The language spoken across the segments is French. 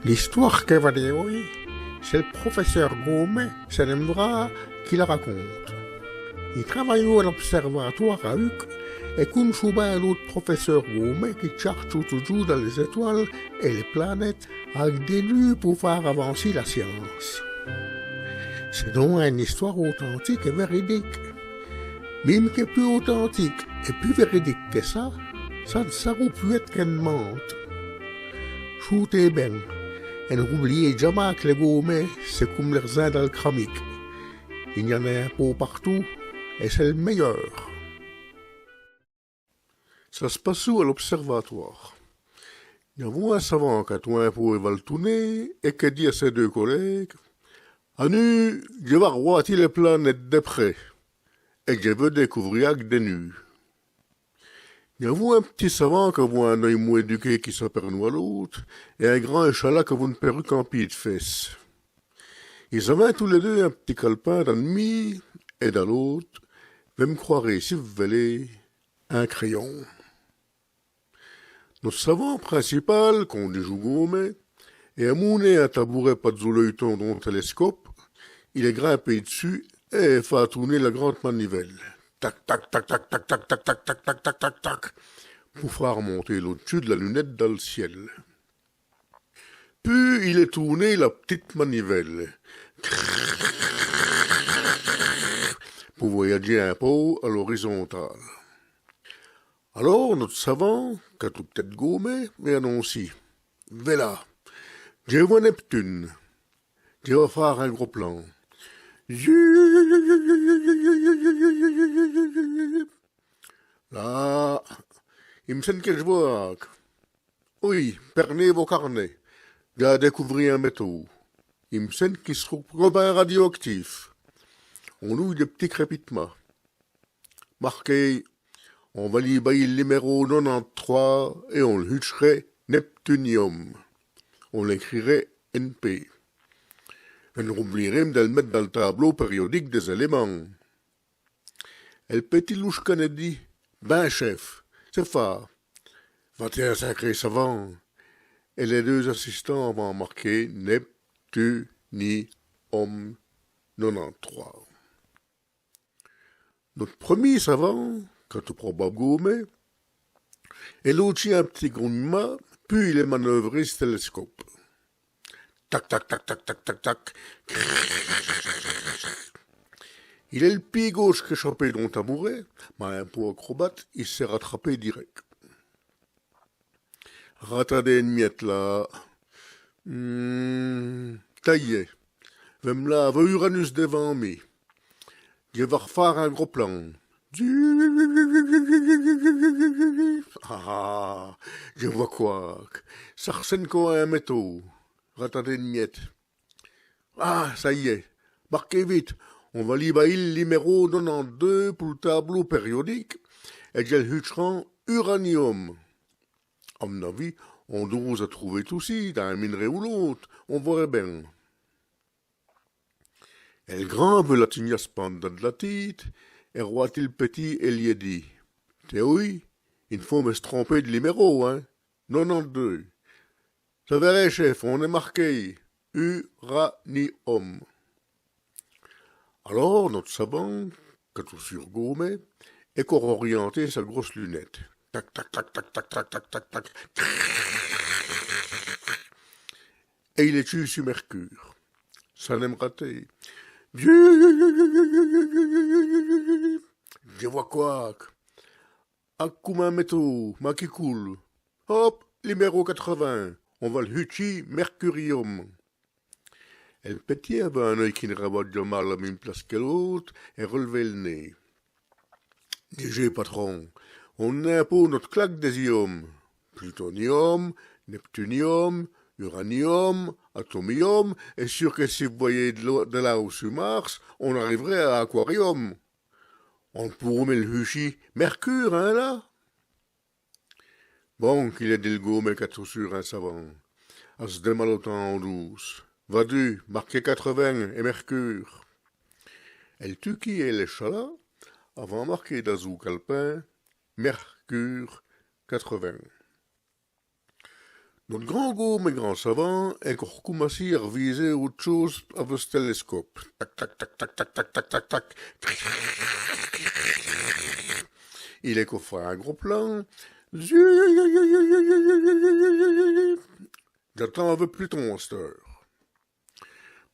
L'histoire que va dire, oui, c'est le professeur Gaumet, c'est Nembra, qui la raconte. Il travaille à l'observatoire à Uc et comme souvent l'autre professeur Gaumet qui cherche toujours dans les étoiles et les planètes avec des buts pour faire avancer la science. C'est donc une histoire authentique et véridique. Même qui est plus authentique et plus véridique que ça ne aurait pu être qu'une mente. Shootez bien. Et n'oubliez jamais que les Gaumets, c'est comme les raisins dans le cramique. Il y en a un pot partout, et c'est le meilleur. Ça se passe où à l'observatoire? Il y a un savant qui a tout un pot et va le tourner, et qui dit à ses deux collègues, « À nu, je vais regarder les planètes de près, et je veux découvrir des nus. » Il y a un petit savant qui voit un œil moins éduqué qui s'aperçoit à l'autre, et un grand échalas qui voit une perruque en pied de fesses. Ils avaient tous les deux un petit calepin d'un demi, et dans l'autre, vous me croirez, si vous voulez, un crayon. Notre savant principal, qu'on dit Gaumet, est amouné un tabouret pas de zoleuton dans un télescope, il est grimpé dessus et fait tourner la grande manivelle. Tac, tac, tac, tac, tac, tac, tac, tac, tac, tac, tac, tac, tac, pour faire remonter l'au-dessus de la lunette dans le ciel. Puis il est tourné la petite manivelle, pour voyager un peu à l'horizontale. Alors notre savant, qui a tout peut-être Gaumet, est annoncé. Voilà, je vois Neptune, je vais faire un gros plan. Là, il me semble que je vois. Oui, prenez vos carnets. J'ai découvert un métaux. Il me semble qu'il se trouve Robin radioactif. On ouvre des petits crépitements. Marqué, on va libérer le numéro 93 et on le hucherait Neptunium. On l'écrirait NP. On oublierait de le mettre dans le tableau périodique des éléments. Et le petit louche dit, ben chef, c'est fort. Va un sacré savant. Et les deux assistants vont marquer Neptunium 93. Notre premier savant, quand on prend Gaumet, et l'autre un petit grondement, puis il est manœuvré ce télescope. Tac, tac, tac, tac, tac, tac, tac. Il est le pied gauche qui est chopé dans le tabouret, mais un peu acrobate, il s'est rattrapé direct. Ratadé une miette là. Taillé. Vem là, va Uranus devant moi. Je vais refaire un gros plan. Ah, je vois quoi. Ça ressemble quoi à un métaux. Ratadé une miette. Ah, ça y est. Marquez vite. On va libérer le numéro 92 pour le tableau périodique et je le hucherai uranium. À mon avis, on doit trouver tout aussi, dans un minerai ou l'autre, on verrait bien. Et le grand veut la tignasse pendant de la tête, et roi le petit, et lui dit, t'es oui, il faut me se tromper de numéro, hein, 92. Ça verrait, chef, on est marqué, uranium. Alors, notre savant, quand on sur Gaumet, est qu'on orienté sa grosse lunette. Tac, tac, tac, tac, tac, tac, tac, tac, tac. Et il est tué sur Mercure. Ça n'aime rater. Je vois quoi? Comme un métaux, ma qui coule. Hop, numéro 80. On va le hucher Mercurium. Et le petit avait un œil qui ne rabote jamais à la même place que l'autre et relevait le nez. Déjà, patron, on a pour notre claque des ions. Plutonium, neptunium, uranium, atomium, et sûr que si vous voyez de là où sur Mars, on arriverait à aquarium. On pourrait le huchi Mercure, hein, là? Bon, qu'il est dit le Gaumet qu'à tout sur un savant. À se démalotant en douce. Va-du, marqué 80 et Mercure. Elle tuki et l'échalas, avant marqué d'azou calepin, Mercure 80. Notre grand gourmet et grand savant est encore commencé à reviser autre chose avec ce télescope. Tac, tac, tac, tac, tac, tac, tac, tac, tac. Il est coffré un gros plan. J'attends avec Pluton à cette heure.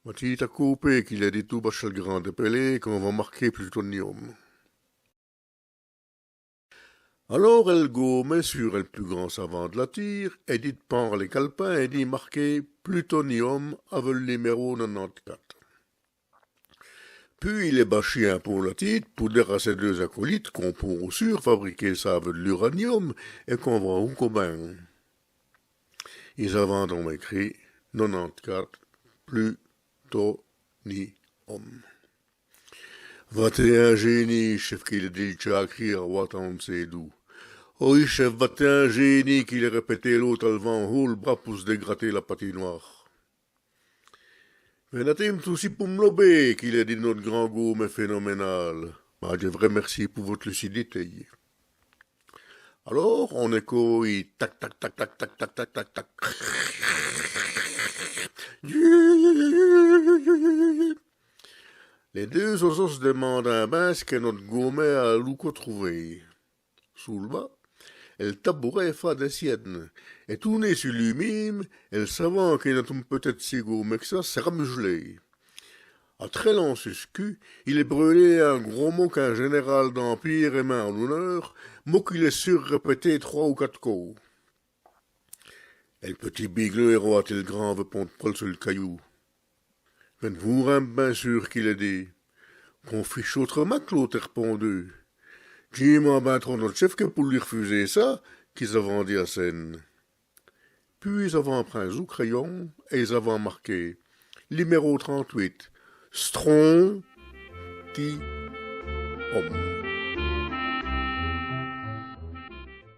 Mathilde a coupé qu'il a dit tout bas chez le grand épelé qu'on va marquer plutonium. Alors elle gommait sur le plus grand savant de la tire, et dit de pendre les calepins et dit marquer plutonium avec le numéro 94. Puis il est bâché un peu la titre pour dire à ses deux acolytes qu'on pourra sûr fabriquer ça avec de l'uranium et qu'on va au commun. Ils avaient donc écrit 94 plutonium. 21 génie, chef qu'il a dit le écrit à Watan Sedou. Oui, chef, 21 génie qu'il a répété l'autre le vent haut le bras pour se dégratter la patinoire. Venatim tout aussi pour me lober, qu'il a dit notre grand gourmet phénoménal. Bah, je vrai merci pour votre lucidité. Alors, on écho, tac, tac, tac, tac, tac, tac, tac, tac, tac. Les deux oiseaux se demandent un bain ce que notre gourmet a louco trouvé. Sous le bas, elle tabourait fa des siennes, et tourné sur lui-même, elle savant qu'il n'a peut-être si gourmet que ça, s'est ramugelé. À très long suscu, il est brûlé un gros mot qu'un général d'Empire aimait en l'honneur, mot qu'il est sûr répété 3 ou 4 coups. Et le petit bigleux héros a-t-il grand veut pondre Paul sur le caillou. Vous bien sûr qu'il est dit. Qu'on fiche autrement que l'autre répondu. Dis-moi ben trop notre chef que pour lui refuser ça, qu'ils avaient dit à scène. Puis ils avaient pris un crayon et ils avaient marqué numéro 38, Strontium.